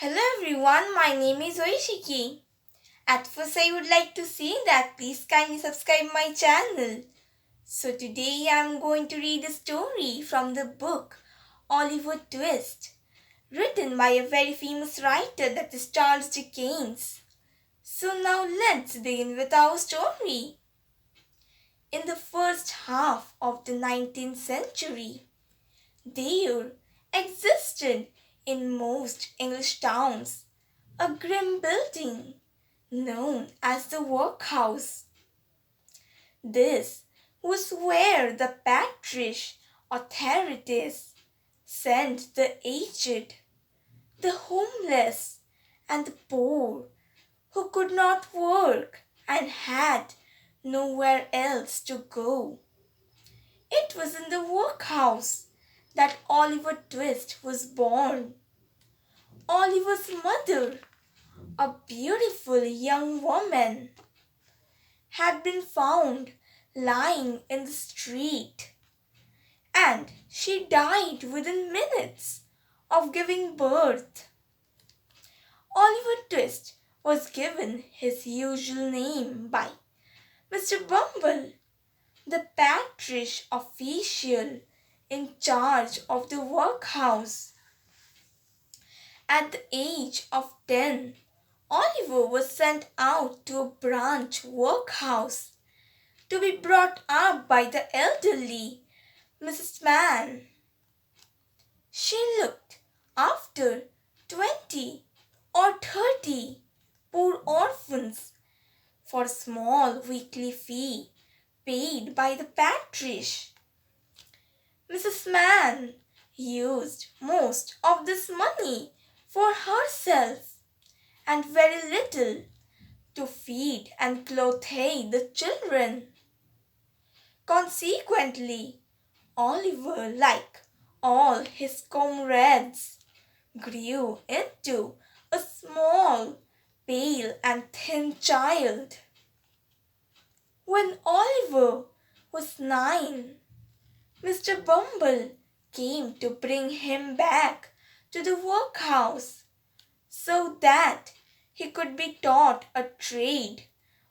Hello everyone, my name is Oishiki. At first, I would like to say that please kindly subscribe my channel. So today I am going to read a story from the book Oliver Twist, written by a very famous writer that is Charles Dickens. So now let's begin with our story. In the first half of the 19th century, there existed in most English towns a grim building known as the workhouse. This was where the patrish authorities sent the aged, the homeless, and the poor who could not work and had nowhere else to go. It was in the workhouse that Oliver Twist was born. Oliver's mother, a beautiful young woman, had been found lying in the street, and she died within minutes of giving birth. Oliver Twist was given his usual name by Mr. Bumble, the parish official in charge of the workhouse. At the age of 10, Oliver was sent out to a branch workhouse to be brought up by the elderly Mrs. Mann. She looked after 20 or 30 poor orphans for a small weekly fee paid by the parish. Mrs. Mann used most of this money for herself and very little to feed and clothe the children. Consequently, Oliver, like all his comrades, grew into a small, pale, and thin child. When Oliver was 9, Mr. Bumble came to bring him back to the workhouse so that he could be taught a trade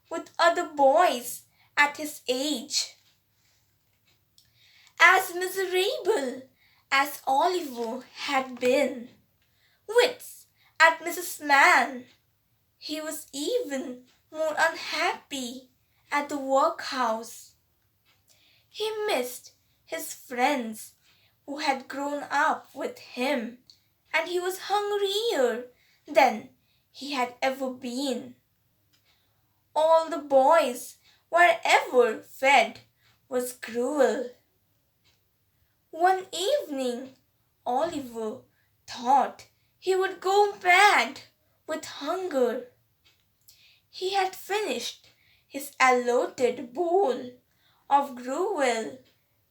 with other boys at his age. As miserable as Oliver had been, with at Mrs. Mann, he was even more unhappy at the workhouse. He missed his friends who had grown up with him, and he was hungrier than he had ever been. All the boys were ever fed was gruel. One evening, Oliver thought he would go mad with hunger. He had finished his allotted bowl of gruel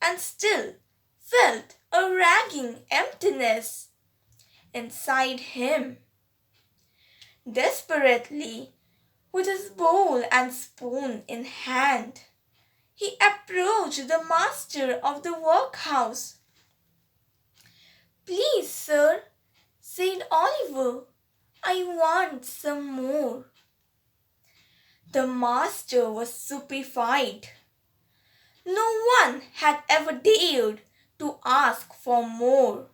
and still felt a ragging emptiness inside him. Desperately, with his bowl and spoon in hand, he approached the master of the workhouse. "Please, sir," said Oliver, "I want some more." The master was stupefied. No one had ever dared to ask for more.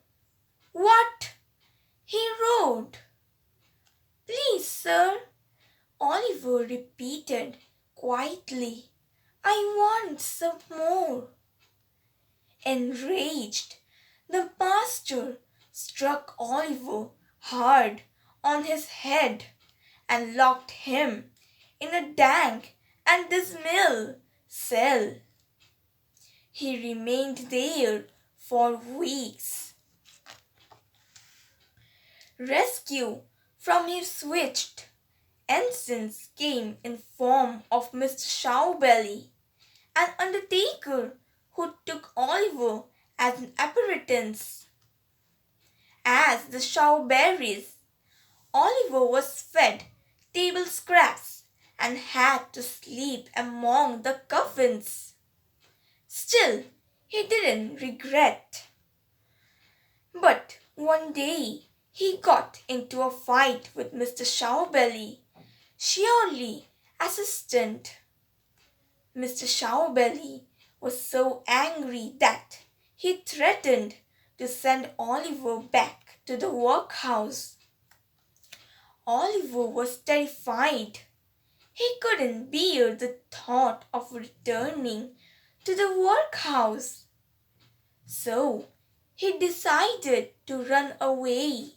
"What?" he roared. "Please, sir," Oliver repeated quietly, "I want some more." Enraged, the master struck Oliver hard on his head and locked him in a dank and dismal cell. He remained there for weeks. Rescue from his switched ensigns came in form of Mr. Showbelly, an undertaker who took Oliver as an apparatus. As the Showberries, Oliver was fed table scraps and had to sleep among the coffins. Still, he didn't regret. But one day He got into a fight with Mr. Showbelly, surely assistant. Mr. Showbelly was so angry that he threatened to send Oliver back to the workhouse. Oliver was terrified. He couldn't bear the thought of returning to the workhouse. So he decided to run away.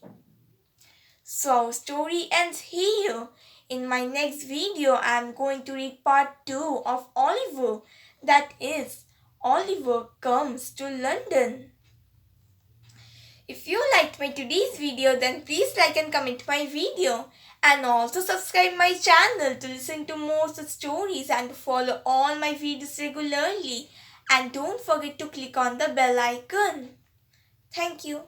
So our story ends here. In my next video, I am going to read part 2 of Oliver. That is, Oliver Comes to London. If you liked my today's video, then please like and comment my video. And also subscribe my channel to listen to more such stories and to follow all my videos regularly. And don't forget to click on the bell icon. Thank you.